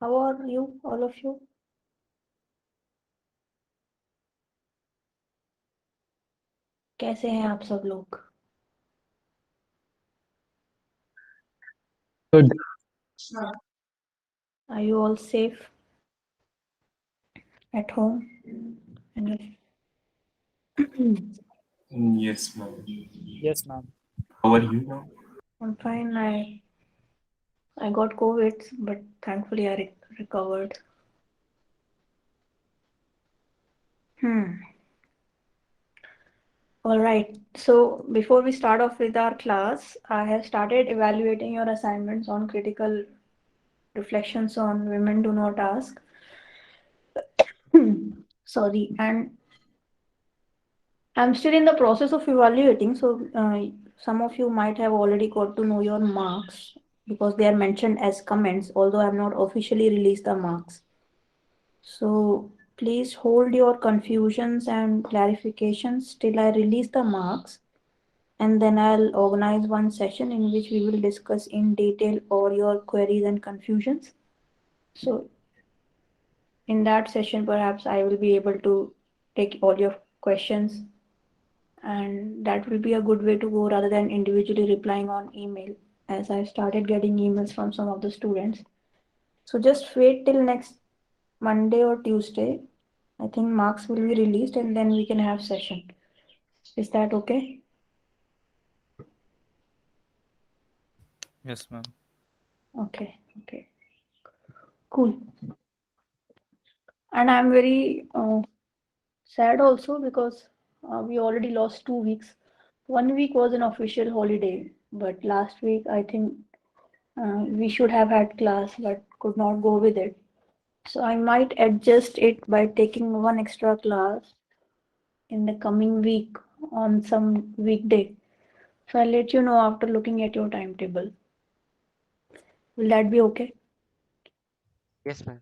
How are you, all of you? कैसे हैं आप सब लोग? Good. Are you all safe at home? And Yes, ma'am. Yes, ma'am. How are you now? I'm fine. I got COVID, but thankfully I recovered. All right. So before we start off with our class, I have started evaluating your assignments on critical reflections on women do not ask. Sorry, and I'm still in the process of evaluating. So some of you might have already got to know your marks because they are mentioned as comments, although I have not officially released the marks. So please hold your confusions and clarifications till I release the marks, and then I'll organize one session in which we will discuss in detail all your queries and confusions. So in that session, perhaps I will be able to take all your questions, and that will be a good way to go rather than individually replying on email, as I've started getting emails from some of the students. So just wait till next Monday or Tuesday. I think marks will be released and then we can have session. Is that okay? Yes, ma'am. Okay, cool. And I'm very sad also because we already lost 2 weeks. 1 week was an official holiday, but last week I think we should have had class but could not go with it. So I might adjust it by taking one extra class in the coming week on some weekday. So I'll let you know after looking at your timetable. Will that be okay? Yes, ma'am.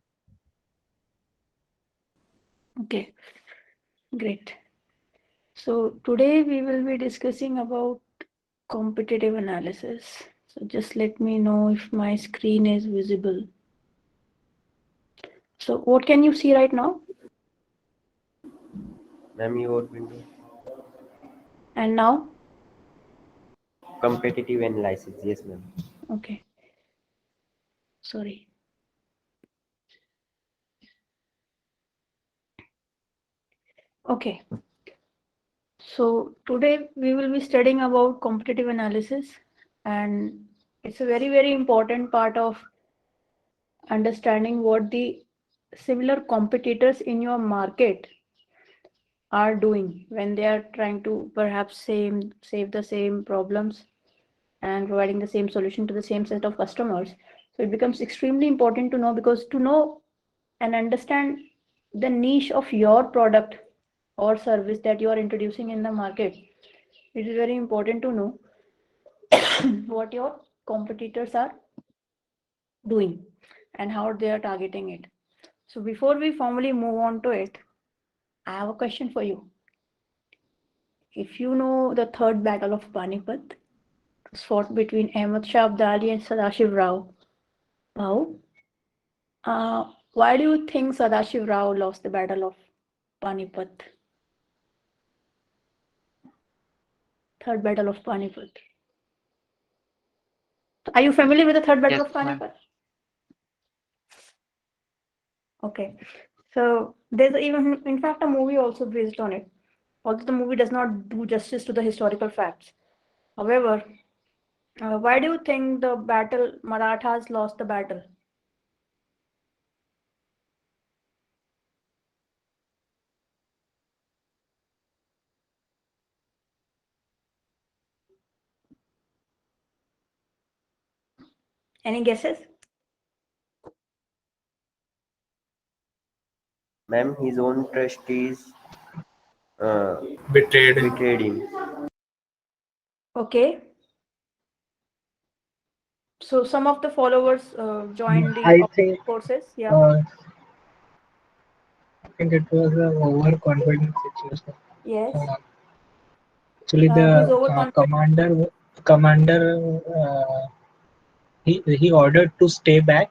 Okay, great. So today we will be discussing about competitive analysis. So just let me know if my screen is visible. So what can you see right now? Ma'am, your window. And now? Competitive analysis. Yes, ma'am. Okay. Sorry. Okay. So today we will be studying about competitive analysis, and it's a very, very important part of understanding what the similar competitors in your market are doing when they are trying to perhaps save the same problems and providing the same solution to the same set of customers. So it becomes extremely important to know, because to know and understand the niche of your product or service that you are introducing in the market, it is very important to know what your competitors are doing and how they are targeting it. So before we formally move on to it, I have a question for you. If you know the third battle of Panipat, it was fought between Ahmad Shah Abdali and Sadashiv Rao. Bhau, why do you think Sadashiv Rao lost the battle of Panipat? Third battle of Panipat. Are you familiar with the third battle Yes, of ma'am. Panipat? Okay. So there's even, in fact, a movie also based on it. Although the movie does not do justice to the historical facts. However, why do you think the battle Marathas lost the battle? Any guesses? Ma'am, his own trustees Betrayed. betrayed him. Okay. So some of the followers joined the I think forces. Yeah. uh, I think it was a overconfident situation. Yes. Uh, Actually, Who's the overconfident? commander he ordered to stay back,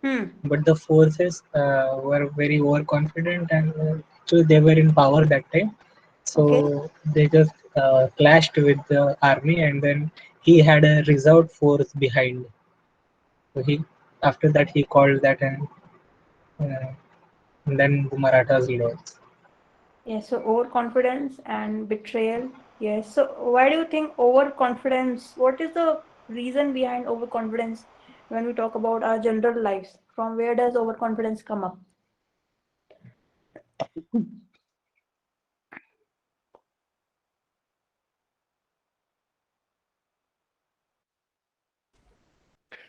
but the forces were very overconfident, and actually they were in power that time. So Okay. they just clashed with the army, and then he had a reserved force behind. So he, after that, he called that, uh, and then the Marathas lost. Yes, so overconfidence and betrayal. Yes. So why do you think overconfidence? What is the reason behind overconfidence when we talk about our general lives? From where does overconfidence come up?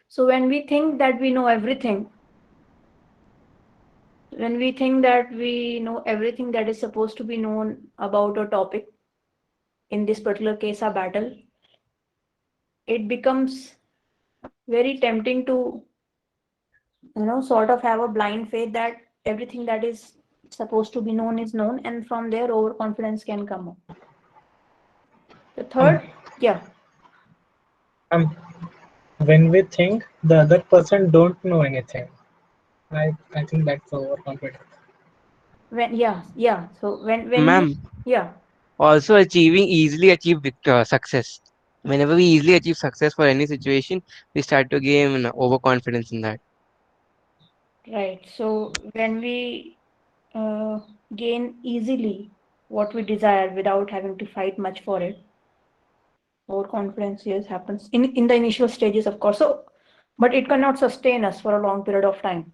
So when we think that we know everything, when we think that we know everything that is supposed to be known about a topic, in this particular case, a battle, it becomes very tempting to, sort of have a blind faith that everything that is supposed to be known is known, and from there, overconfidence can come up. The Um, third, yeah, um, when we think the other person don't know anything, I think that's overconfident. yeah. So when you, Ma'am, yeah, also easily achieve success. Whenever we easily achieve success for any situation, we start to gain overconfidence in that. right. So when we uh, gain easily what we desire without having to fight much for it, overconfidence, yes, happens in the initial stages, of course. So, but it cannot sustain us for a long period of time.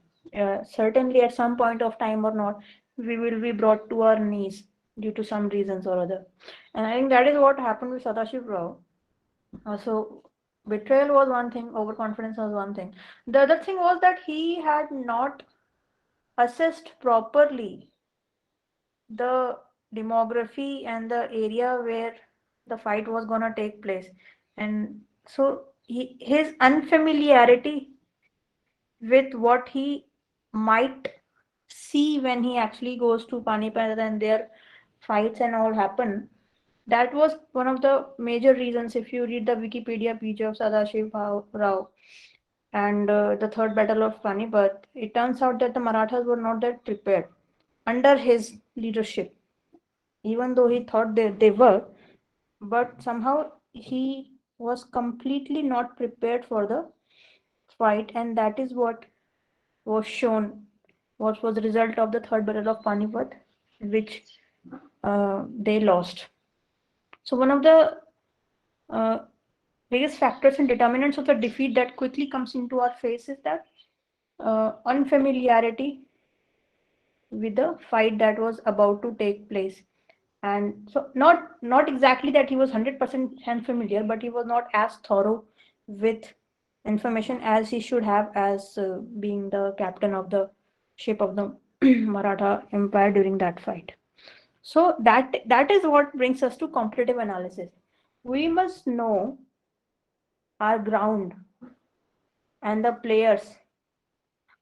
Certainly, at some point of time or not, we will be brought to our knees due to some reasons or other. And I think that is what happened with Sadashiv Rao. So, betrayal was one thing, overconfidence was one thing. The other thing was that he had not assessed properly the demography and the area where the fight was going to take place. And so his unfamiliarity with what he might see when he actually goes to Panipat and their fights and all happen, that was one of the major reasons. If you read the Wikipedia page of Sadashiv Rao and the third battle of Panipat, it turns out that the Marathas were not that prepared under his leadership, even though he thought they were, but somehow he was completely not prepared for the fight, and that is what was shown, what was the result of the third battle of Panipat, which they lost. So one of the uh, biggest factors and determinants of the defeat that quickly comes into our face is that unfamiliarity with the fight that was about to take place. And so not exactly that he was 100% unfamiliar, but he was not as thorough with information as he should have, as being the captain of the ship of the Maratha Empire during that fight. So that is what brings us to competitive analysis. We must know our ground and the players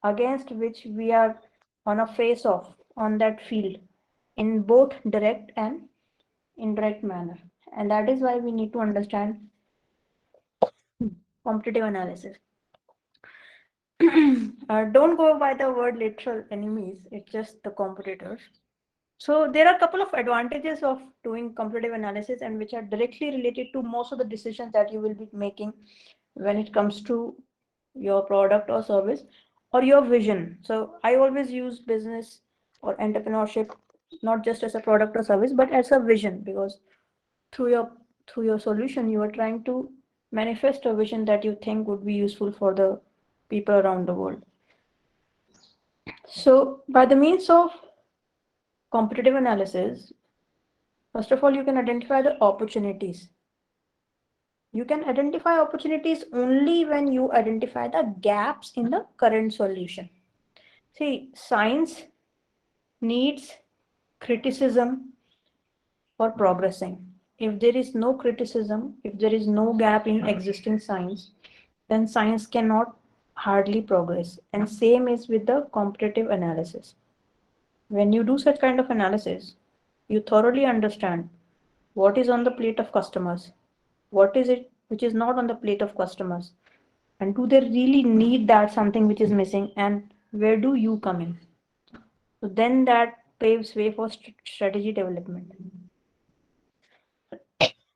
against which we are on a face off on that field in both direct and indirect manner. And that is why we need to understand competitive analysis. Don't go by the word literal enemies, it's just the competitors. So there are a couple of advantages of doing competitive analysis, and which are directly related to most of the decisions that you will be making when it comes to your product or service or your vision. So I always use business or entrepreneurship not just as a product or service, but as a vision, because through your solution you are trying to manifest a vision that you think would be useful for the people around the world. So by the means of competitive analysis, first of all, you can identify the opportunities. You can identify opportunities only when you identify the gaps in the current solution. See, science needs criticism for progressing. If there is no criticism, if there is no gap in existing science, then science cannot hardly progress. And same is with the competitive analysis. When you do such kind of analysis, you thoroughly understand what is on the plate of customers, what is it which is not on the plate of customers, And do they really need that something which is missing? And where do you come in? So then that paves way for strategy development.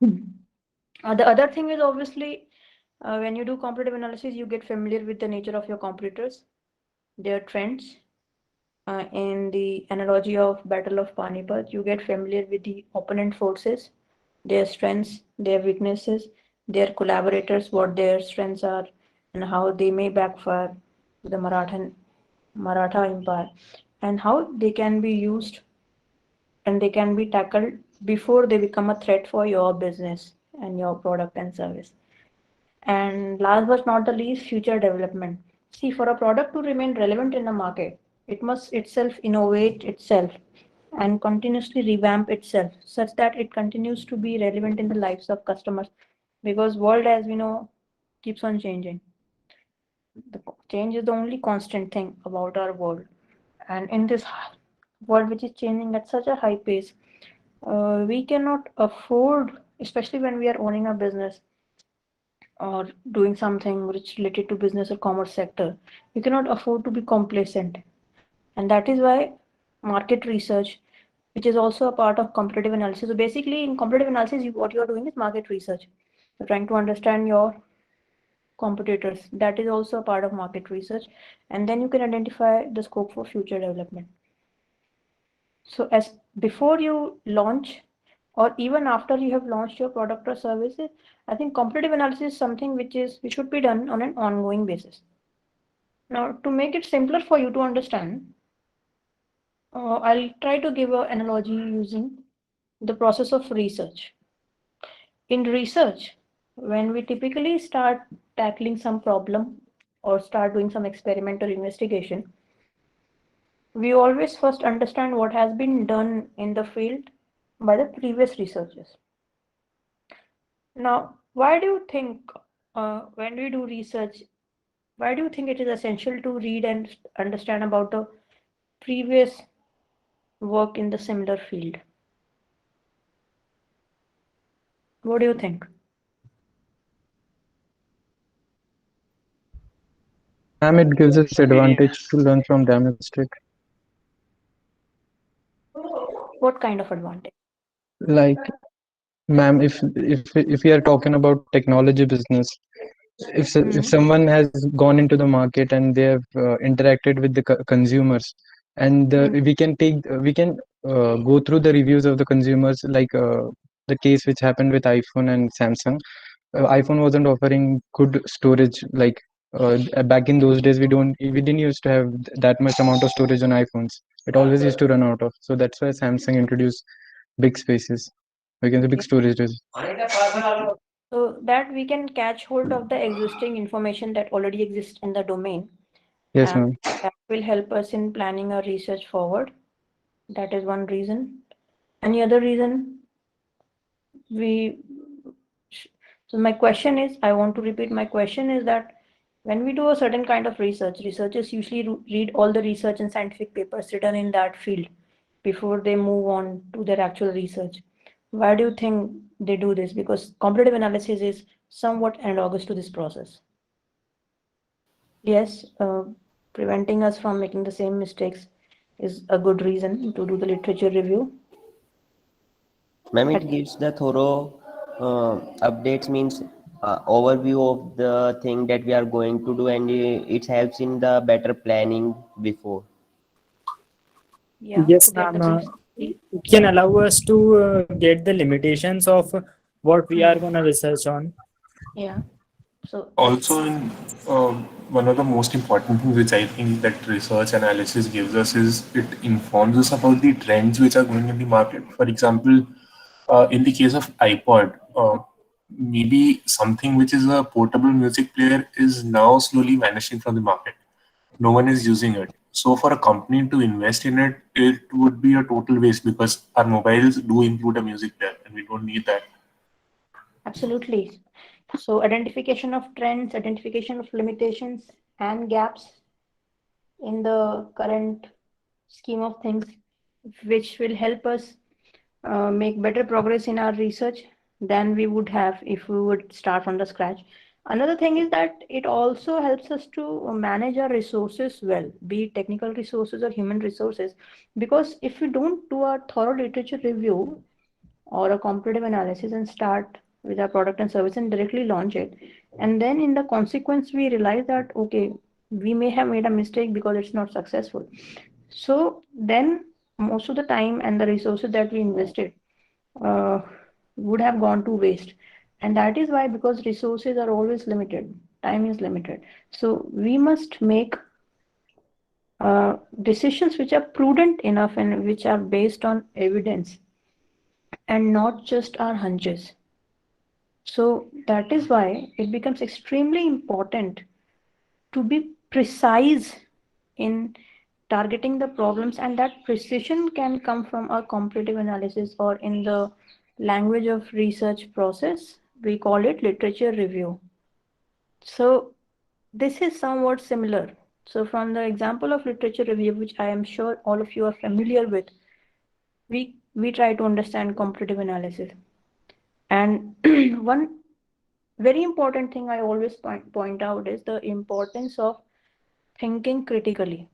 The other thing is obviously when you do competitive analysis, you get familiar with the nature of your competitors, their trends. In the analogy of Battle of Panipat, you get familiar with the opponent forces, their strengths, their weaknesses, their collaborators, what their strengths are, and how they may backfire to the Maratha Empire, and how they can be used and they can be tackled before they become a threat for your business and your product and service. And last but not the least, future development. See, for a product to remain relevant in the market, it must itself innovate itself and continuously revamp itself such that it continues to be relevant in the lives of customers, because world, as we know, keeps on changing. The change is the only constant thing about our world. And in this world which is changing at such a high pace, we cannot afford, especially when we are owning a business or doing something which related to business or commerce sector, we cannot afford to be complacent. And that is why market research, which is also a part of competitive analysis. So basically in competitive analysis, what you are doing is market research. You're trying to understand your competitors. That is also a part of market research. And then you can identify the scope for future development. So as before you launch or even after you have launched your product or services, I think competitive analysis is something which should be done on an ongoing basis. Now, to make it simpler for you to understand, I'll try to give an analogy using the process of research. In research, when we typically start tackling some problem or start doing some experiment or investigation, we always first understand what has been done in the field by the previous researchers. Now, why do you think when we do research, why do you think it is essential to read and understand about the previous work in the similar field? What do you think? It gives us advantage to learn from their mistake. What kind of advantage? Like, ma'am, if we are talking about technology business, if someone has gone into the market and they have interacted with the consumers, and we can go through the reviews of the consumers, like the case which happened with iPhone and Samsung. iPhone wasn't offering good storage, like back in those days we didn't used to have that much amount of storage on iPhones. It always used to run out of. So that's why Samsung introduced big spaces. We can say big storages. So that we can catch hold of the existing information that already exists in the domain. Yes, and ma'am. that will help us in planning our research forward. That is one reason. Any other reason? So my question is, I want to repeat my question is that when we do a certain kind of research, researchers usually read all the research and scientific papers written in that field before they move on to their actual research. Why do you think they do this? Because comparative analysis is somewhat analogous to this process. Yes, preventing us from making the same mistakes is a good reason to do the literature review. Ma'am, it gives the thorough updates, means overview of the thing that we are going to do, and it helps in the better planning before. Yeah. Yes, to get the ma'am. things. It can allow us to get the limitations of what we are going to research on. Yeah. So Also, one of the most important things which I think that research analysis gives us is it informs us about the trends which are going in the market. For example, in the case of iPod, maybe something which is a portable music player is now slowly vanishing from the market. No one is using it. So for a company to invest in it, it would be a total waste because our mobiles do include a music player and we don't need that. absolutely. So identification of trends, identification of limitations and gaps in the current scheme of things, which will help us make better progress in our research than we would have if we would start from the scratch. Another thing is that it also helps us to manage our resources well, be it technical resources or human resources. Because if we don't do a thorough literature review or a comparative analysis and start with our product and service and directly launch it, and then in the consequence we realize that okay, we may have made a mistake because it's not successful. So then most of the time and the resources that we invested uh, would have gone to waste. And that is why, because resources are always limited, time is limited. So we must make decisions which are prudent enough and which are based on evidence and not just our hunches. So that is why it becomes extremely important to be precise in targeting the problems, and that precision can come from a comparative analysis, or in the language of research process we call it literature review. So this is somewhat similar. So from the example of literature review, which I am sure all of you are familiar with, we try to understand comparative analysis. And one very important thing I always point out is the importance of thinking critically.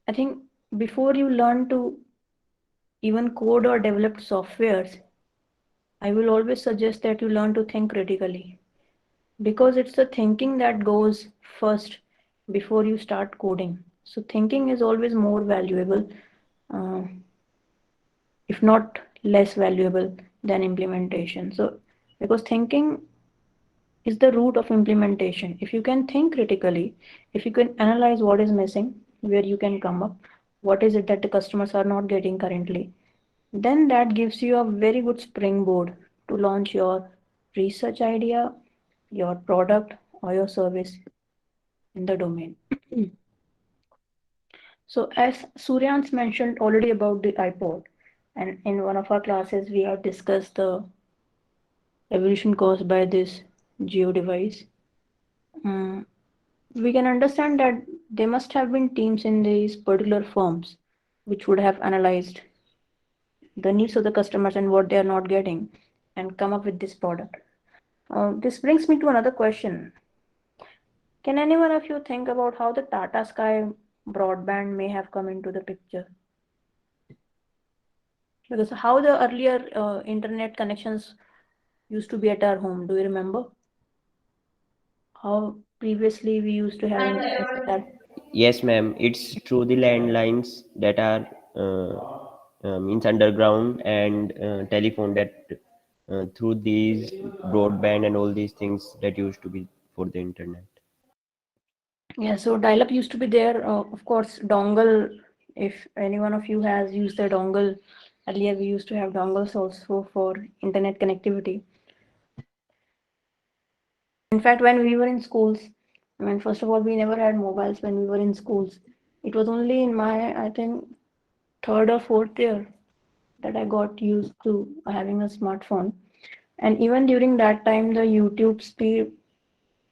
I think before you learn to even code or develop softwares, I will always suggest that you learn to think critically, because it's the thinking that goes first before you start coding. So thinking is always more valuable, uh, if not less valuable than implementation. So because thinking is the root of implementation. If you can think critically, if you can analyze what is missing, where you can come up, what is it that the customers are not getting currently, then that gives you a very good springboard to launch your research idea, your product, or your service in the domain. So as Suryans mentioned already about the iPod, and in one of our classes we have discussed the evolution caused by this geo device. Mm, we can understand that there must have been teams in these particular firms which would have analyzed the needs of the customers and what they are not getting and come up with this product. This brings me to another question. Can any one of you think about how the Tata Sky broadband may have come into the picture? Because how the earlier internet connections used to be at our home, do you remember? How previously we used to have internet at our. Yes, ma'am. It's through the landlines that are means underground, and telephone that through these broadband and all these things that used to be for the internet. Yeah, so dial-up used to be there. Of course, dongle, if any one of you has used the dongle, earlier we used to have dongles also for internet connectivity. In fact, when we were in schools, I mean, first of all, we never had mobiles when we were in schools. It was only in my, I think, third or fourth year that I got used to having a smartphone. And even during that time, the YouTube speed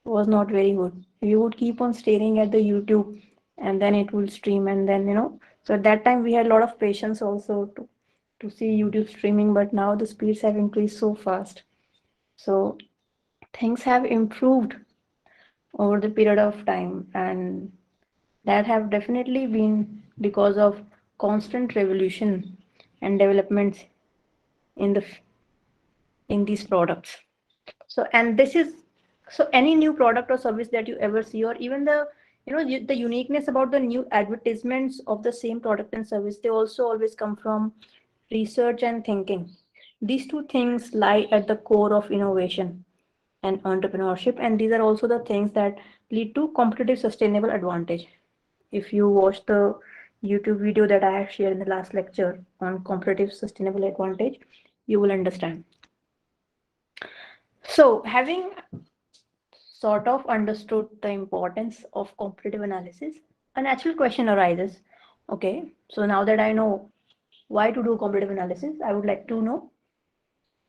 was not very good. You would keep on staring at the YouTube and then it will stream, and then, so at that time we had a lot of patience also to see YouTube streaming, but now the speeds have increased so fast. So things have improved over the period of time, and that have definitely been because of constant revolution and developments in these products. So, and this is, so any new product or service that you ever see, or even the the uniqueness about the new advertisements of the same product and service, they also always come from research and thinking. These two things lie at the core of innovation and entrepreneurship, and these are also the things that lead to competitive sustainable advantage. If you watch the YouTube video that I have shared in the last lecture on competitive sustainable advantage, you will understand. So having sort of understood the importance of competitive analysis, a natural question arises. Okay, so now that I know why to do competitive analysis, I would like to know,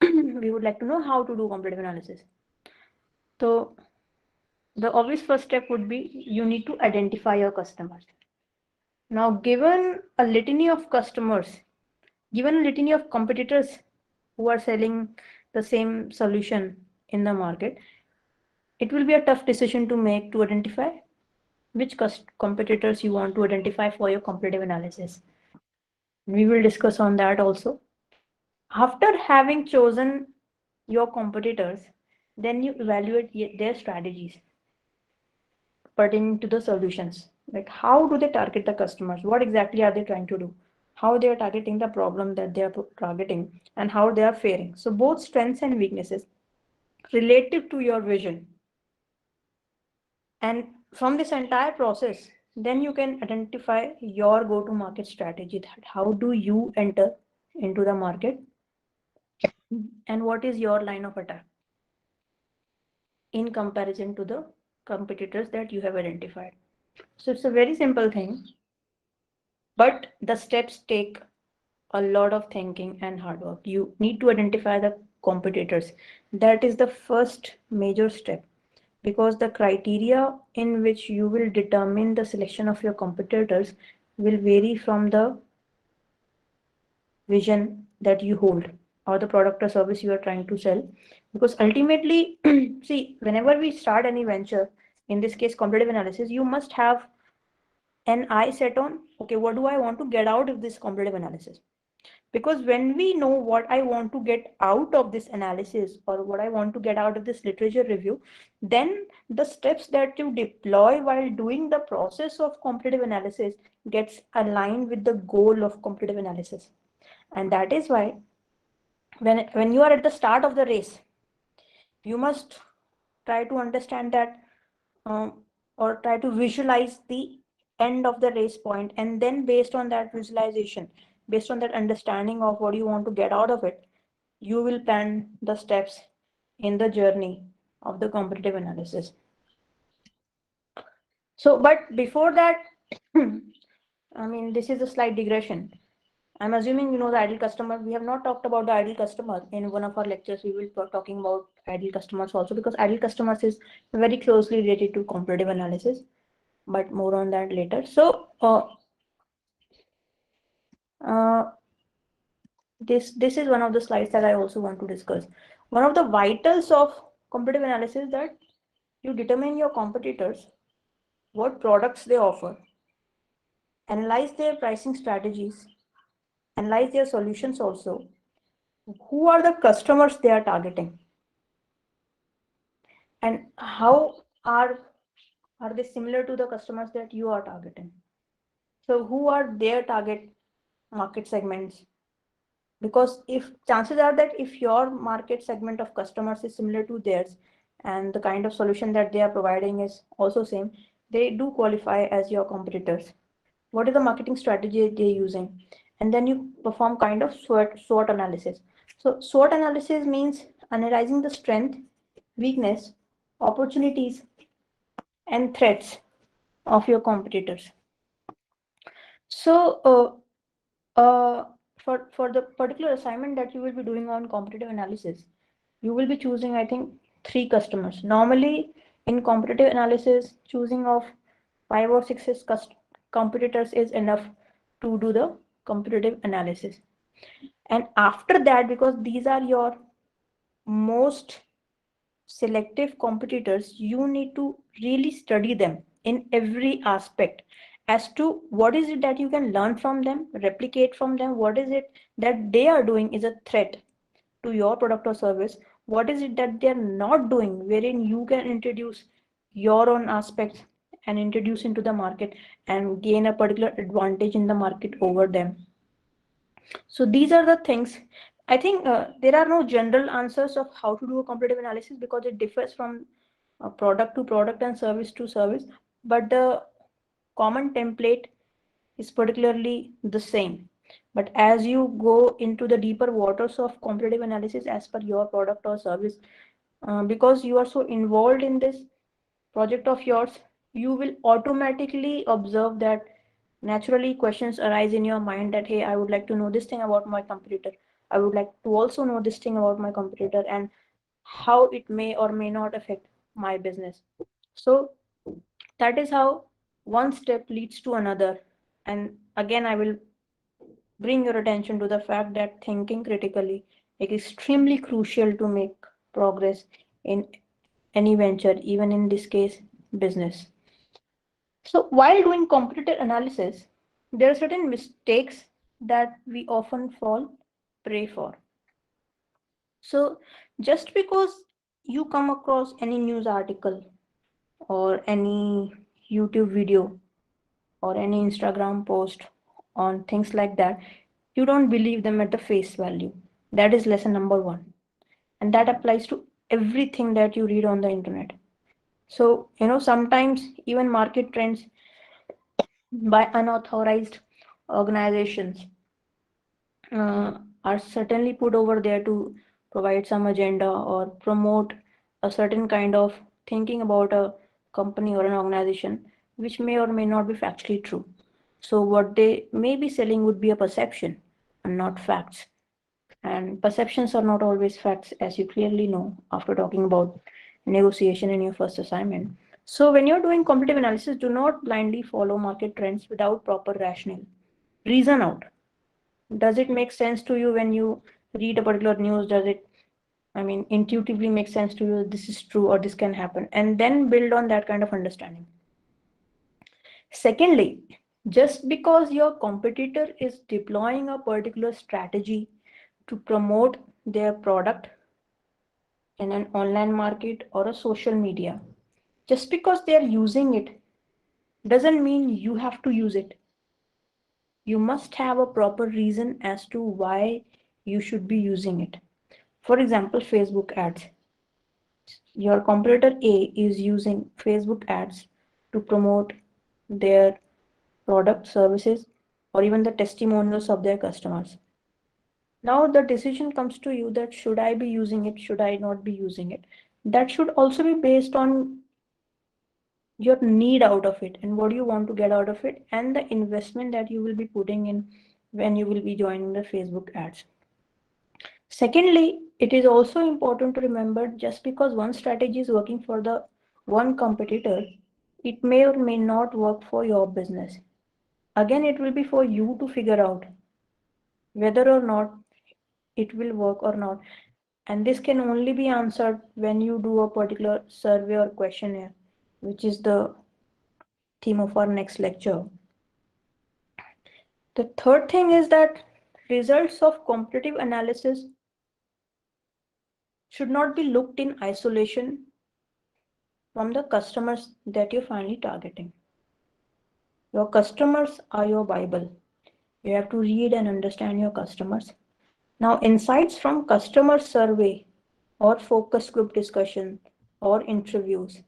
we would like to know how to do competitive analysis. So the obvious first step would be you need to identify your customers. Now, given a litany of customers, given a litany of competitors who are selling the same solution in the market, it will be a tough decision to make to identify which competitors you want to identify for your competitive analysis. We will discuss on that also. After having chosen your competitors, then you evaluate their strategies pertaining to the solutions. Like how do they target the customers? What exactly are they trying to do? How they are targeting the problem that they are targeting and how they are faring. So both strengths and weaknesses relative to your vision. And from this entire process, then you can identify your go-to-market strategy. That how do you enter into the market and what is your line of attack in comparison to the competitors that you have identified. So it's a very simple thing, but the steps take a lot of thinking and hard work. You need to identify the competitors. That is the first major step, because the criteria in which you will determine the selection of your competitors will vary from the vision that you hold or the product or service you are trying to sell. Because ultimately, see, whenever we start any venture, in this case competitive analysis, you must have an eye set on, okay, what do I want to get out of this competitive analysis? Because when we know what I want to get out of this analysis or what I want to get out of this literature review, then the steps that you deploy while doing the process of competitive analysis gets aligned with the goal of competitive analysis. And that is why when you are at the start of the race, you must try to understand that or try to visualize the end of the race point, and then based on that visualization, based on that understanding of what you want to get out of it, you will plan the steps in the journey of the competitive analysis. So, but before that, I mean, this is a slight digression. I'm assuming you know the ideal customer. We have not talked about the ideal customer in one of our lectures. We will be talking about ideal customers also, because ideal customers is very closely related to competitive analysis, but more on that later. So this is one of the slides that I also want to discuss. One of the vitals of competitive analysis is that you determine your competitors, what products they offer, analyze their pricing strategies, analyze their solutions also, who are the customers they are targeting, and how are they similar to the customers that you are targeting. So who are their target market segments? Because if chances are that if your market segment of customers is similar to theirs and the kind of solution that they are providing is also same, they do qualify as your competitors. What is the marketing strategy they're using? And then you perform kind of SWOT analysis. So SWOT analysis means analyzing the strength, weakness, opportunities, and threats of your competitors. So for the particular assignment that you will be doing on competitive analysis, you will be choosing, I think, 3 customers. Normally in competitive analysis, choosing of 5 or 6 competitors is enough to do the competitive analysis. And after that, because these are your most selective competitors, you need to really study them in every aspect as to what is it that you can learn from them, replicate from them, what is it that they are doing is a threat to your product or service, what is it that they're not doing wherein you can introduce your own aspects and introduce into the market and gain a particular advantage in the market over them. So these are the things. I think there are no general answers of how to do a competitive analysis because it differs from product to product and service to service, but the common template is particularly the same. But as you go into the deeper waters of competitive analysis as per your product or service, because you are so involved in this project of yours, you will automatically observe that naturally questions arise in your mind that, hey, I would like to know this thing about my competitor. I would like to also know this thing about my competitor and how it may or may not affect my business. So that is how one step leads to another. And again, I will bring your attention to the fact that thinking critically is extremely crucial to make progress in any venture, even in this case, business. So while doing competitor analysis, there are certain mistakes that we often fall prey for. So just because you come across any news article or any YouTube video or any Instagram post on things like that, you don't believe them at the face value. That is lesson number one. And that applies to everything that you read on the internet. So, sometimes even market trends by unauthorized organizations are certainly put over there to provide some agenda or promote a certain kind of thinking about a company or an organization, which may or may not be factually true. So what they may be selling would be a perception and not facts. And perceptions are not always facts, as you clearly know after talking about negotiation in your first assignment. So when you're doing competitive analysis, do not blindly follow market trends without proper rationale. Reason out. Does it make sense to you when you read a particular news? Does it, intuitively make sense to you, this is true or this can happen? And then build on that kind of understanding. Secondly, just because your competitor is deploying a particular strategy to promote their product in an online market or a social media, just because they're using it doesn't mean you have to use it. You must have a proper reason as to why you should be using it. For example, Facebook ads. Your competitor A is using Facebook ads to promote their product, services, or even the testimonials of their customers. Now the decision comes to you that should I be using it, should I not be using it? That should also be based on your need out of it and what you want to get out of it and the investment that you will be putting in when you will be joining the Facebook ads. Secondly, it is also important to remember just because one strategy is working for the one competitor, it may or may not work for your business. Again, it will be for you to figure out whether or not it will work or not. And this can only be answered when you do a particular survey or questionnaire, which is the theme of our next lecture. The third thing is that results of competitive analysis should not be looked in isolation from the customers that you're finally targeting. Your customers are your Bible. You have to read and understand your customers. Now, insights from customer survey or focus group discussion or interviews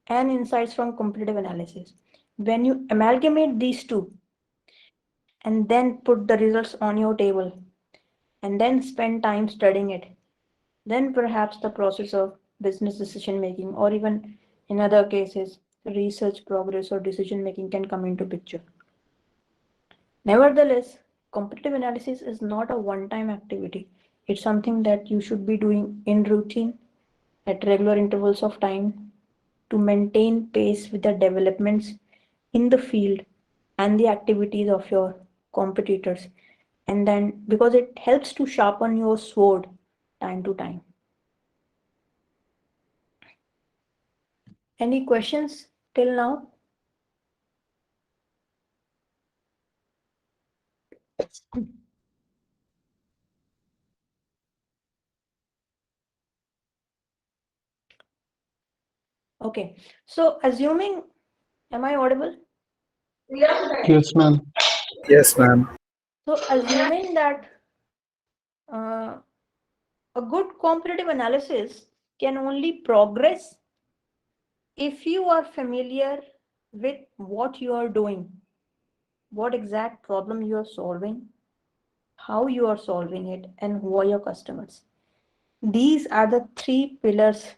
and insights from competitive analysis, when you amalgamate these two and then put the results on your table and then spend time studying it, then perhaps the process of business decision making or even in other cases research progress or decision making can come into picture. Nevertheless, competitive analysis is not a one-time activity. It's something that you should be doing in routine at regular intervals of time to maintain pace with the developments in the field and the activities of your competitors. And then because it helps to sharpen your sword time to time. Any questions till now? Okay, so assuming, am I audible? Yes, ma'am. Yes, ma'am. So assuming that a good competitive analysis can only progress if you are familiar with what you are doing, what exact problem you are solving, how you are solving it, and who are your customers. These are the three pillars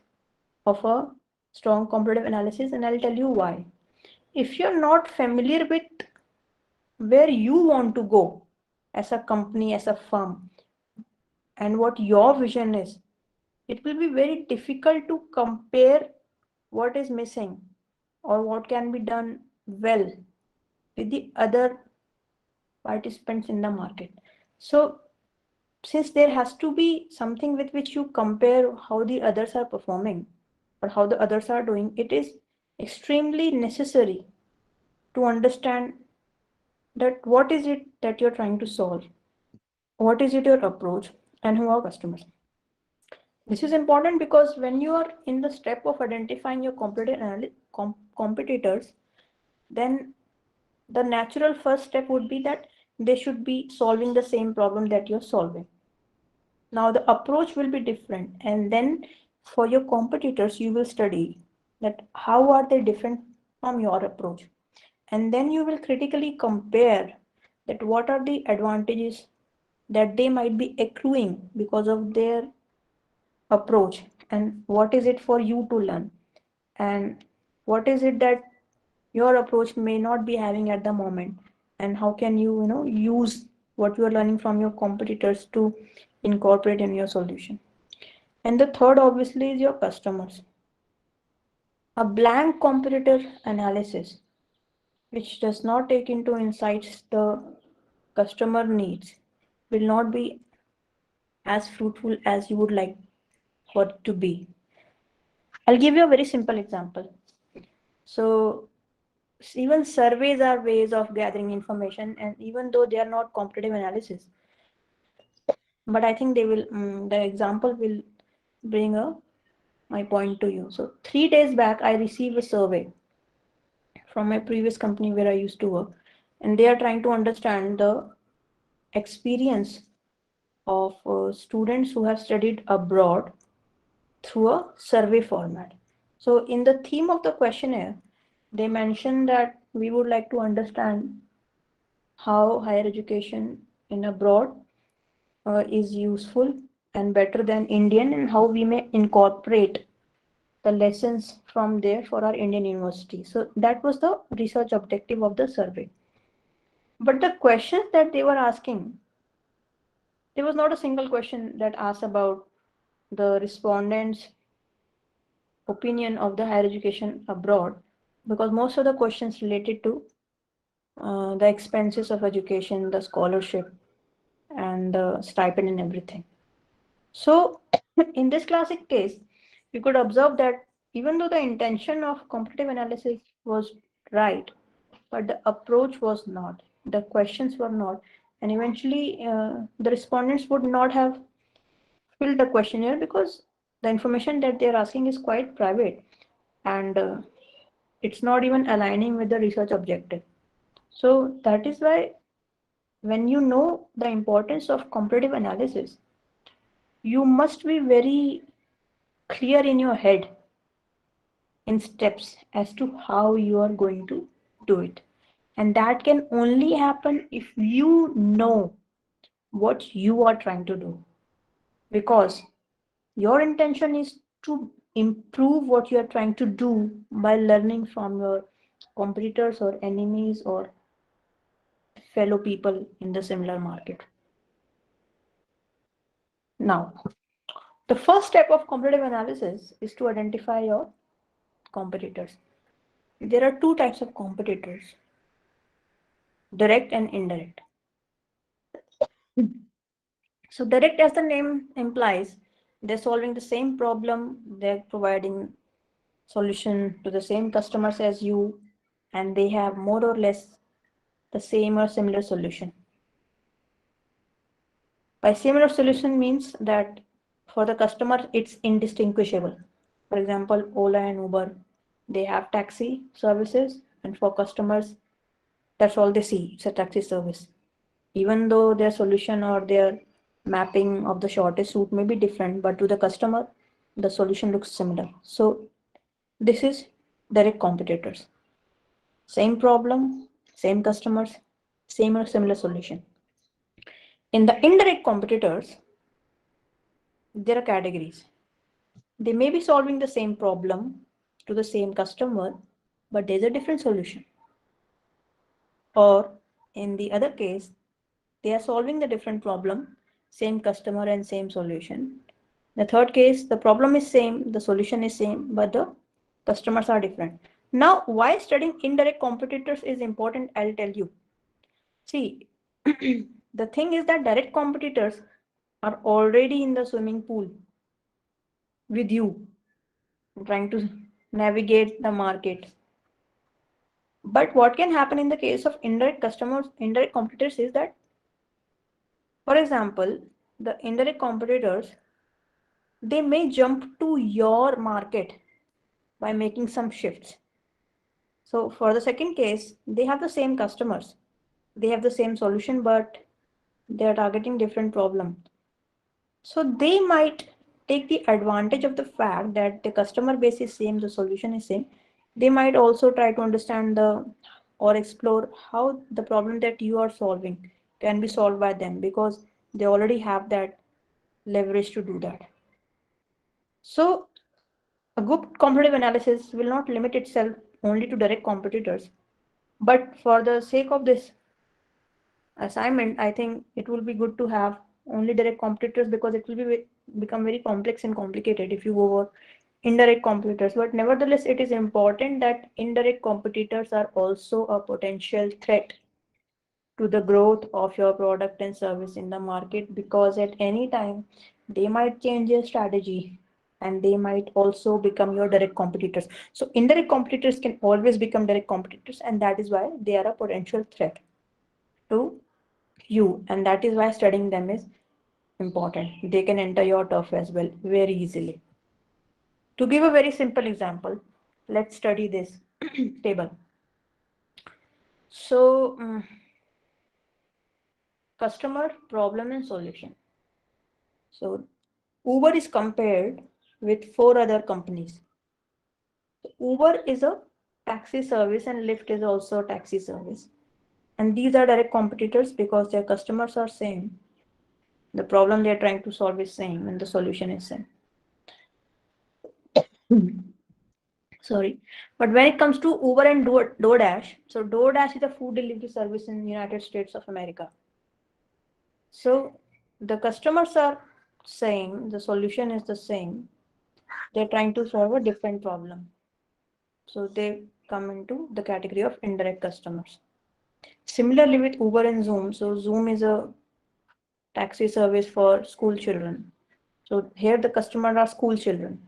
of a strong competitive analysis, and I'll tell you why. If you're not familiar with where you want to go as a company, as a firm, and what your vision is, it will be very difficult to compare what is missing or what can be done well with the other participants in the market. So since there has to be something with which you compare how the others are performing, or how the others are doing, it is extremely necessary to understand that what is it that you're trying to solve, what is it your approach, and who are customers. This is important because when you are in the step of identifying your competitors, then the natural first step would be that they should be solving the same problem that you're solving. Now the approach will be different, and then for your competitors you will study that how are they different from your approach, and then you will critically compare that what are the advantages that they might be accruing because of their approach, and what is it for you to learn, and what is it that your approach may not be having at the moment, and how can you use what you are learning from your competitors to incorporate in your solution. And the third obviously is your customers. A blank competitor analysis which does not take into insights the customer needs will not be as fruitful as you would like for it to be. I'll give you a very simple example. So even surveys are ways of gathering information, and even though they are not competitive analysis, but I think they will the example will bring my point to you. So 3 days back I received a survey from my previous company where I used to work, and they are trying to understand the experience of students who have studied abroad through a survey format. So in the theme of the questionnaire, they mentioned that we would like to understand how higher education in abroad is useful and better than Indian, and how we may incorporate the lessons from there for our Indian university. So that was the research objective of the survey. But the questions that they were asking, there was not a single question that asked about the respondents' opinion of the higher education abroad, because most of the questions related to the expenses of education, the scholarship, and the stipend and everything. So in this classic case, you could observe that even though the intention of competitive analysis was right, but the approach was not, the questions were not, and eventually the respondents would not have filled the questionnaire because the information that they're asking is quite private, and it's not even aligning with the research objective. So that is why when you know the importance of comparative analysis, you must be very clear in your head in steps as to how you are going to do it. And that can only happen if you know what you are trying to do, because your intention is to improve what you are trying to do by learning from your competitors or enemies or fellow people in the similar market. Now, the first step of competitive analysis is to identify your competitors. There are two types of competitors, direct and indirect. So direct, as the name implies, they're solving the same problem, they're providing solution to the same customers as you, and they have more or less the same or similar solution. By similar solution means that for the customer, it's indistinguishable. For example, Ola and Uber, they have taxi services, and for customers, that's all they see, it's a taxi service. Even though their solution or their mapping of the shortest route may be different, but to the customer, the solution looks similar. So this is direct competitors. Same problem, same customers, same or similar solution. In the indirect competitors, there are categories. They may be solving the same problem to the same customer, but there's a different solution. Or in the other case, they are solving the different problem, same customer and same solution. The third case, the problem is same, the solution is same, but the customers are different. Now, why studying indirect competitors is important, I'll tell you. See, the thing is that direct competitors are already in the swimming pool with you. trying to navigate the market. But what can happen in the case of indirect customers, indirect competitors is that, for example, the indirect competitors, they may jump to your market by making some shifts. So for the second case, they have the same customers, they have the same solution, but they are targeting different problem. So they might take the advantage of the fact that the customer base is same, the solution is same. They might also try to understand or explore how the problem that you are solving can be solved by them, because they already have that leverage to do that. So a good competitive analysis will not limit itself only to direct competitors, but for the sake of this assignment, I think it will be good to have only direct competitors, because it will become very complex and complicated if you go over indirect competitors. But nevertheless, it is important that indirect competitors are also a potential threat to the growth of your product and service in the market, because at any time they might change their strategy and they might also become your direct competitors. So indirect competitors can always become direct competitors, and that is why they are a potential threat to you, and that is why studying them is important. They can enter your turf as well very easily. To give a very simple example, let's study this table. So customer, problem and solution. So Uber is compared with 4 other companies. Uber is a taxi service and Lyft is also a taxi service, and these are direct competitors because their customers are same, the problem they are trying to solve is same, and the solution is same. Sorry. But when it comes to Uber and DoorDash, so DoorDash is a food delivery service in the United States of America. So the customers are same, the solution is the same. They're trying to solve a different problem. So they come into the category of indirect customers. Similarly with Uber and Zoom. So Zoom is a taxi service for school children. So here the customers are school children.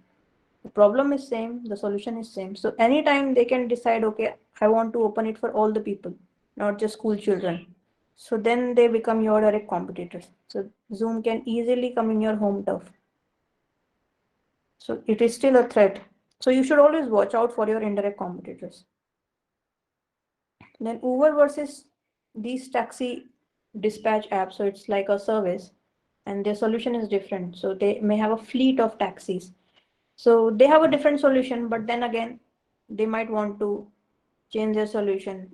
The problem is same, the solution is same. So anytime they can decide, okay, I want to open it for all the people, not just school children. So then they become your direct competitors. So Zoom can easily come in your home turf. So it is still a threat. So you should always watch out for your indirect competitors. Then Uber versus these taxi dispatch apps. So it's like a service and their solution is different. So they may have a fleet of taxis. So they have a different solution, but then again, they might want to change their solution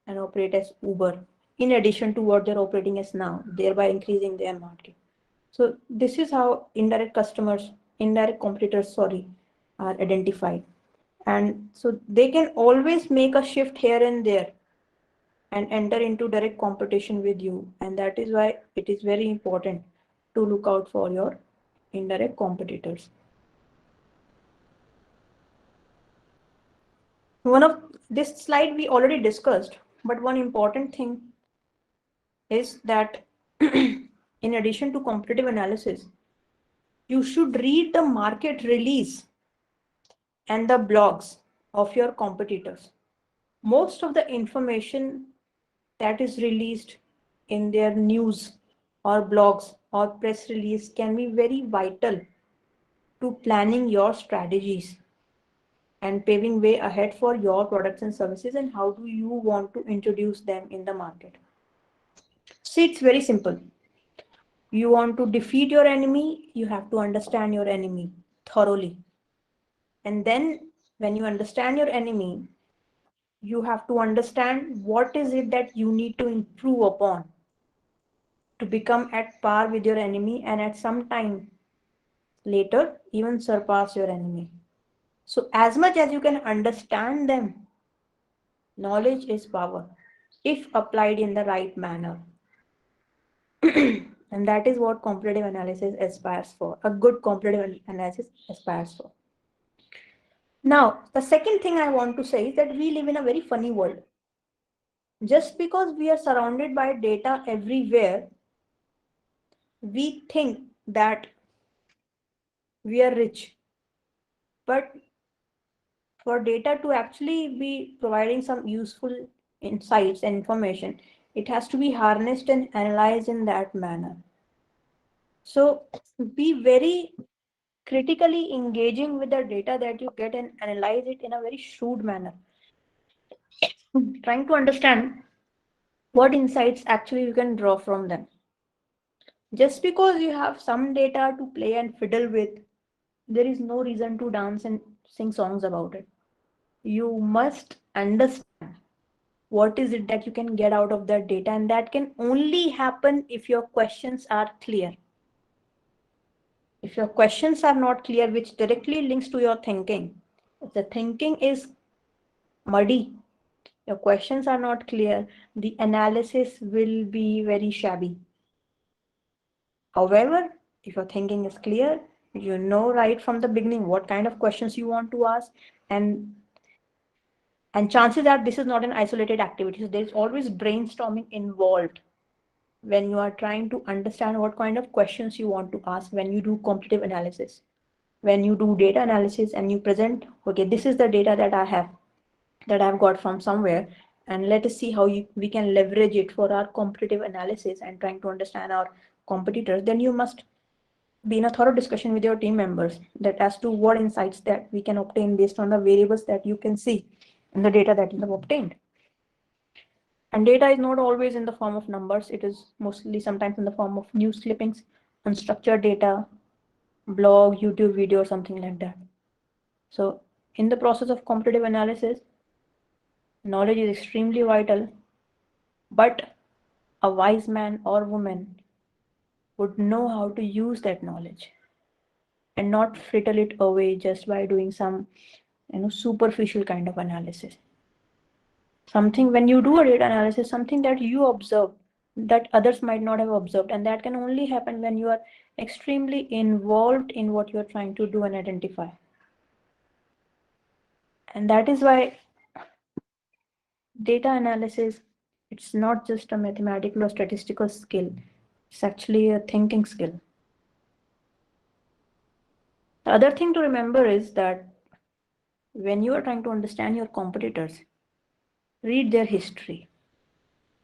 and operate as Uber in addition to what they're operating as now, thereby increasing their market. So this is how indirect competitors, are identified. And so they can always make a shift here and there and enter into direct competition with you. And that is why it is very important to look out for your indirect competitors. One of this slide we already discussed, but one important thing is that in addition to competitive analysis, you should read the market release and the blogs of your competitors. Most of the information that is released in their news or blogs or press release can be very vital to planning your strategies and paving way ahead for your products and services, and how do you want to introduce them in the market. See, it's very simple. You want to defeat your enemy, you have to understand your enemy thoroughly. And then when you understand your enemy, you have to understand what is it that you need to improve upon to become at par with your enemy, and at some time later even surpass your enemy. So as much as you can understand them, knowledge is power if applied in the right manner. And that is what competitive analysis aspires for. A good competitive analysis aspires for. Now, the second thing I want to say is that we live in a very funny world. Just because we are surrounded by data everywhere, we think that we are rich. But for data to actually be providing some useful insights and information, it has to be harnessed and analyzed in that manner. So be very critically engaging with the data that you get and analyze it in a very shrewd manner. Trying to understand what insights actually you can draw from them. Just because you have some data to play and fiddle with, there is no reason to dance and sing songs about it. You must understand what is it that you can get out of that data, and that can only happen if your questions are clear. If your questions are not clear, which directly links to your thinking, if the thinking is muddy, your questions are not clear, the analysis will be very shabby. However, if your thinking is clear, you know right from the beginning what kind of questions you want to ask, and chances are this is not an isolated activity. So there's always brainstorming involved when you are trying to understand what kind of questions you want to ask when you do competitive analysis. When you do data analysis and you present, okay, this is the data that I have, that I've got from somewhere, and let us see how we can leverage it for our competitive analysis and trying to understand our competitors, then you must be in a thorough discussion with your team members that as to what insights that we can obtain based on the variables that you can see in the data that you have obtained. And data is not always in the form of numbers. It is mostly sometimes in the form of news clippings, unstructured data, blog, YouTube video, or something like that. So in the process of competitive analysis, knowledge is extremely vital, but a wise man or woman would know how to use that knowledge and not fritter it away just by doing some superficial kind of analysis. Something, when you do a data analysis, something that you observe that others might not have observed, and that can only happen when you are extremely involved in what you're trying to do and identify. And that is why data analysis, it's not just a mathematical or statistical skill, it's actually a thinking skill. The other thing to remember is that when you are trying to understand your competitors, read their history,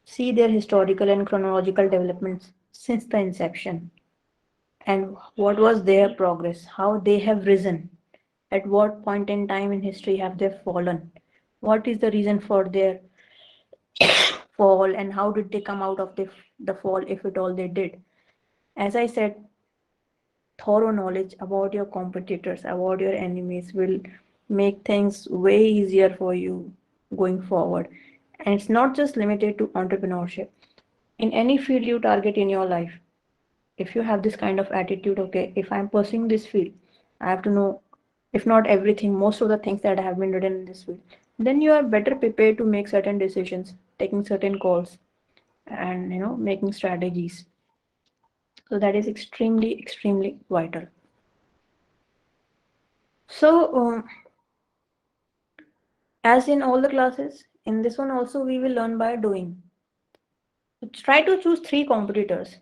see their historical and chronological developments since the inception, and what was their progress, how they have risen, at what point in time in history have they fallen, what is the reason for their fall, and how did they come out of the fall, if at all they did. As I said, thorough knowledge about your competitors, about your enemies will make things way easier for you going forward. And it's not just limited to entrepreneurship. In any field you target in your life, if you have this kind of attitude, okay, if I'm pursuing this field, I have to know, if not everything, most of the things that have been written in this field, then you are better prepared to make certain decisions, taking certain calls, and making strategies. So that is extremely, extremely vital. So as in all the classes, in this one also we will learn by doing. So try to choose 3 competitors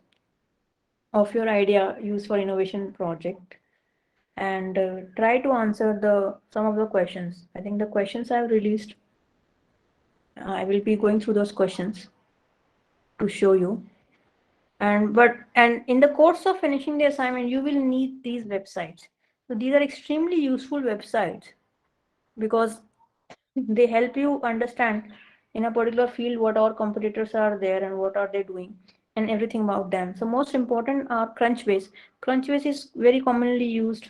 of your idea used for innovation project, and try to answer some of the questions. I think the questions I have released, I will be going through those questions to show you. And in the course of finishing the assignment, you will need these websites. So these are extremely useful websites because they help you understand in a particular field what our competitors are there and what are they doing and everything about them. So most important are Crunchbase. Crunchbase is very commonly used,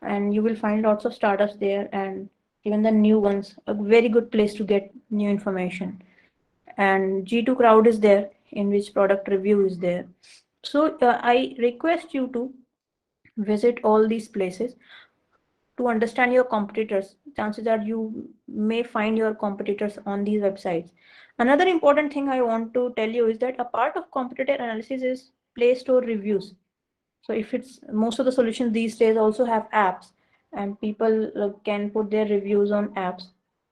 and you will find lots of startups there, and even the new ones, a very good place to get new information. And G2 Crowd is there, in which product review is there. So I request you to visit all these places to understand your competitors. Chances are you may find your competitors on these websites. Another important thing I want to tell you is that a part of competitor analysis is Play Store reviews. So if it's, most of the solutions these days also have apps, and people can put their reviews on apps.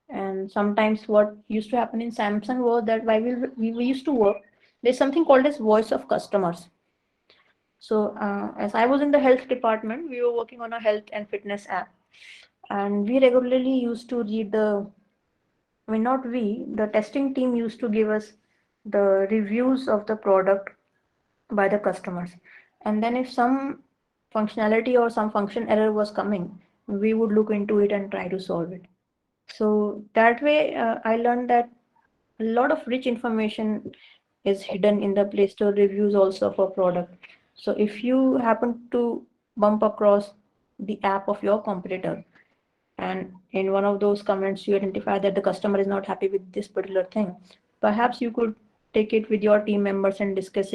And sometimes what used to happen in Samsung was that while we used to work, there's something called as voice of customers. So as I was in the health department, we were working on a health and fitness app. And we regularly used to read the testing team used to give us the reviews of the product by the customers. And then if some functionality or some function error was coming, we would look into it and try to solve it. So that way, I learned that a lot of rich information is hidden in the Play Store reviews also for product. So if you happen to bump across the app of your competitor, and in one of those comments you identify that the customer is not happy with this particular thing, perhaps you could take it with your team members and discuss,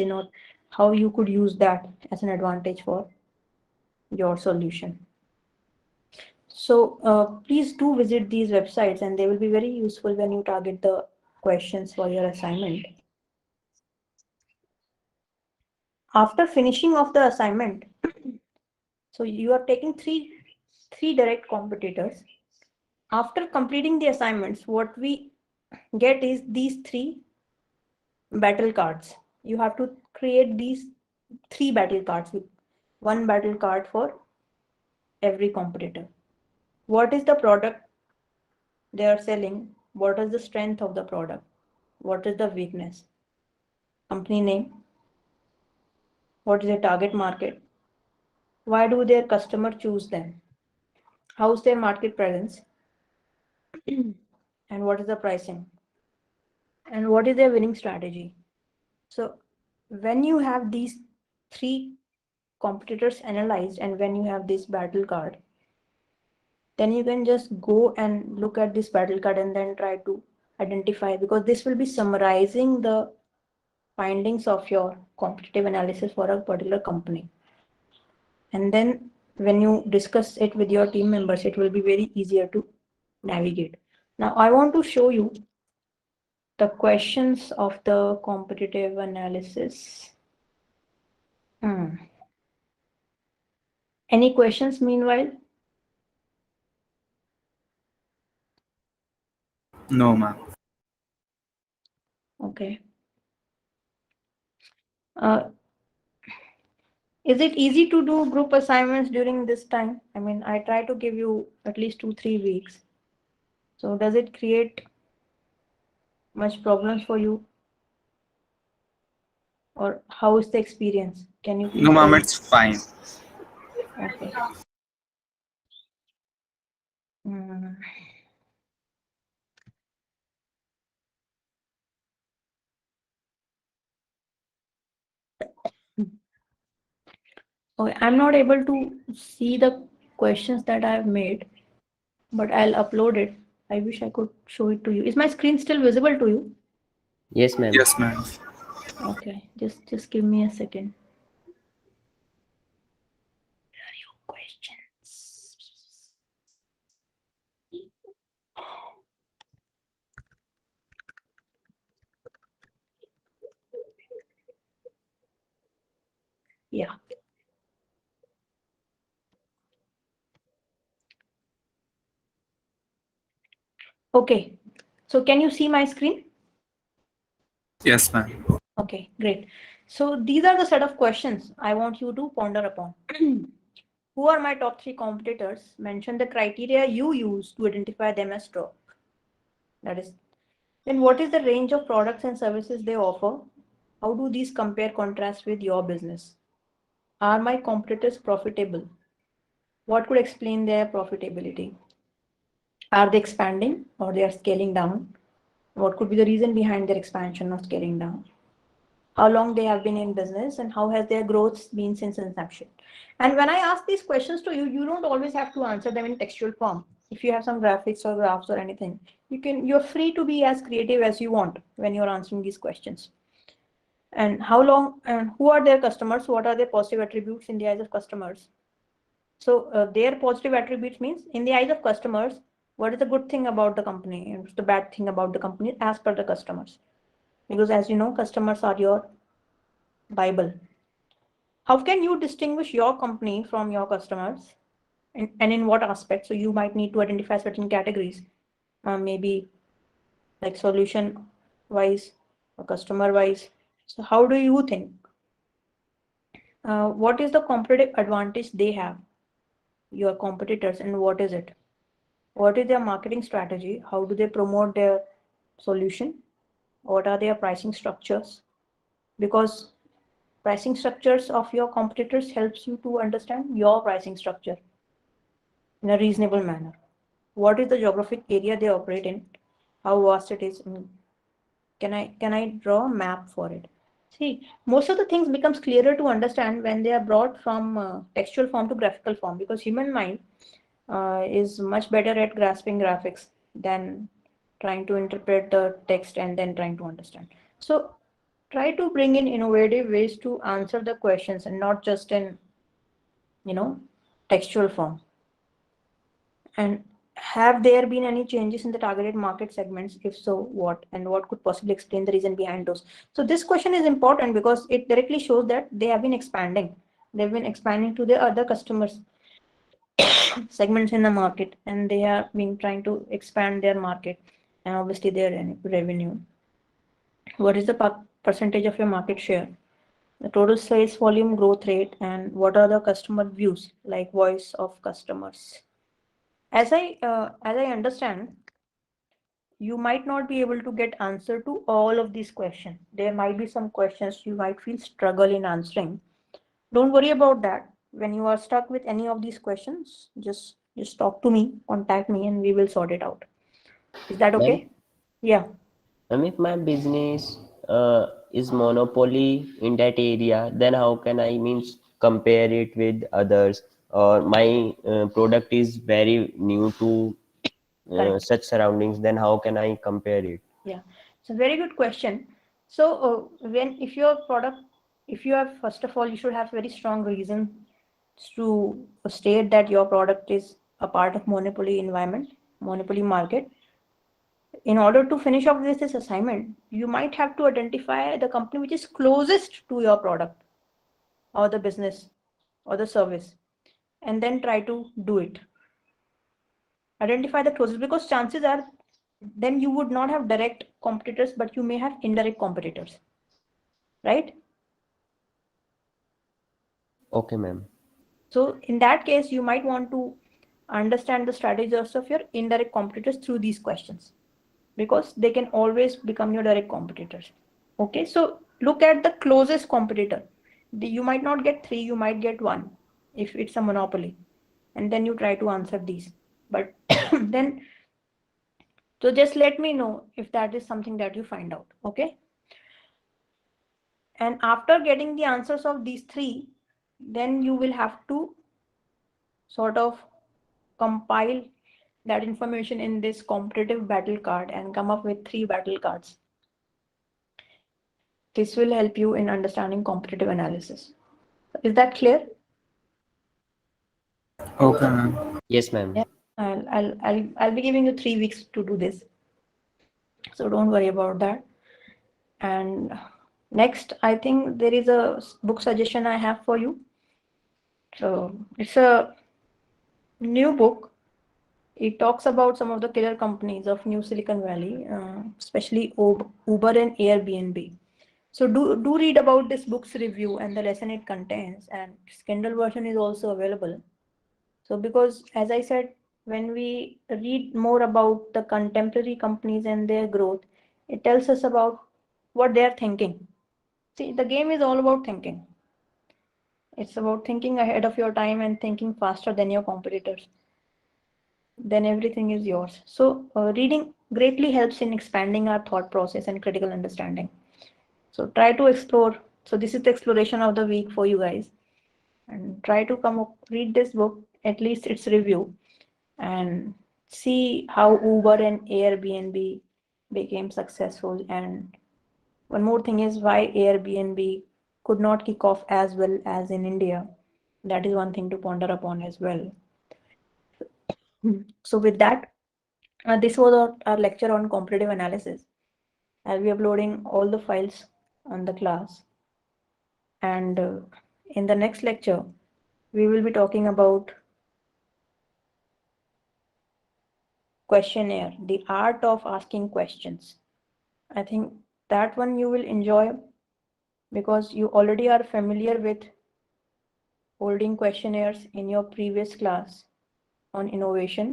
how you could use that as an advantage for your solution. So please do visit these websites, and they will be very useful when you target the questions for your assignment. After finishing of the assignment, so you are taking three direct competitors. After completing the assignments, what we get is these 3 battle cards. You have to create these 3 battle cards with 1 battle card for every competitor. What is the product they are selling? What is the strength of the product? What is the weakness? Company name? What is the target market? Why do their customer choose them? How's their market presence? And what is the pricing? And what is their winning strategy? So when you have these 3 competitors analyzed, and when you have this battle card, then you can just go and look at this battle card and then try to identify, because this will be summarizing the findings of your competitive analysis for a particular company. And then when you discuss it with your team members, it will be very easier to navigate. Now I want to show you the questions of the competitive analysis. Any questions meanwhile? No, ma'am. Okay. Is it easy to do group assignments during this time? I mean, I try to give you at least 2-3 weeks. So does it create much problems for you? Or how is the experience? Can you please No, ma'am, tell? it's fine. Okay. Okay, I'm not able to see the questions that I've made, but I'll upload it. I wish I could show it to you. Is my screen still visible to you? Yes, ma'am. Yes, ma'am. Okay, just give me a second. Where are your questions? Yeah. Okay, so can you see my screen? Yes, ma'am. Okay, great. So these are the set of questions I want you to ponder upon. Who are my top 3 competitors? Mention the criteria you use to identify them as top. That is, then what is the range of products and services they offer? How do these compare contrast with your business? Are my competitors profitable? What could explain their profitability? Are they expanding or they are scaling down? What could be the reason behind their expansion or scaling down? How long they have been in business, and how has their growth been since inception? And when I ask these questions to you, you don't always have to answer them in textual form. If you have some graphics or graphs or anything, you're free to be as creative as you want when you're answering these questions. And how long and who are their customers? What are their positive attributes in the eyes of customers? So their positive attributes means in the eyes of customers, what is the good thing about the company and what's the bad thing about the company as per the customers? Because as you know, customers are your Bible. How can you distinguish your company from your customers, and in what aspects? So you might need to identify certain categories, maybe like solution wise or customer wise. So how do you think? What is the competitive advantage they have, your competitors, and what is it? What is their marketing strategy? How do they promote their solution? What are their pricing structures? Because pricing structures of your competitors helps you to understand your pricing structure in a reasonable manner. What is the geographic area they operate in? How vast it is? Can I draw a map for it? See, most of the things becomes clearer to understand when they are brought from textual form to graphical form, because human mind is much better at grasping graphics than trying to interpret the text and then trying to understand. So try to bring in innovative ways to answer the questions and not just in, textual form. And have there been any changes in the targeted market segments? If so, what? And what could possibly explain the reason behind those? So this question is important because it directly shows that they have been expanding. They've been expanding to their other customers segments in the market, and they have been trying to expand their market and obviously their revenue. What is the percentage of your market share? The total sales volume growth rate, and what are the customer views, like voice of customers? As I understand, you might not be able to get answer to all of these questions. There might be some questions you might feel struggle in answering. Don't worry about that. When you are stuck with any of these questions, just talk to me, contact me, and we will sort it out. Is that okay? Yeah. If my business is monopoly in that area, then how can I compare it with others? Or my product is very new to Correct. such surroundings, then how can I compare it? Yeah, it's a very good question. So if your product, if you have, first of all, you should have very strong reason to state that your product is a part of monopoly environment, monopoly market. In order to finish off this assignment, you might have to identify the company which is closest to your product or the business or the service, and then try to do it. Identify the closest, because chances are then you would not have direct competitors, but you may have indirect competitors, right? Okay, ma'am. So in that case, you might want to understand the strategies of your indirect competitors through these questions, because they can always become your direct competitors. Okay, so look at the closest competitor. You might not get 3, you might get 1 if it's a monopoly, and then you try to answer these. But then, so just let me know if that is something that you find out. Okay. And after getting the answers of these 3, then you will have to sort of compile that information in this competitive battle card and come up with 3 battle cards. This will help you in understanding competitive analysis. Is that clear? Okay, ma'am. Yes, ma'am. Yeah. I'll be giving you 3 weeks to do this, so don't worry about that. And next, I think there is a book suggestion I have for you. So it's a new book. It talks about some of the killer companies of New Silicon Valley, especially Uber and Airbnb. So do read about this book's review and the lesson it contains, and its Kindle version is also available. So because, as I said, when we read more about the contemporary companies and their growth, it tells us about what they are thinking. See, the game is all about thinking. It's about thinking ahead of your time and thinking faster than your competitors. Then everything is yours. So reading greatly helps in expanding our thought process and critical understanding. So try to explore. So this is the exploration of the week for you guys. And try to read this book, at least its review, and see how Uber and Airbnb became successful. And one more thing is why Airbnb could not kick off as well as in India. That is one thing to ponder upon as well. So with that, this was our lecture on competitive analysis. I'll be uploading all the files on the class. And in the next lecture, we will be talking about questionnaire, the art of asking questions. I think that one you will enjoy because you already are familiar with holding questionnaires in your previous class on innovation.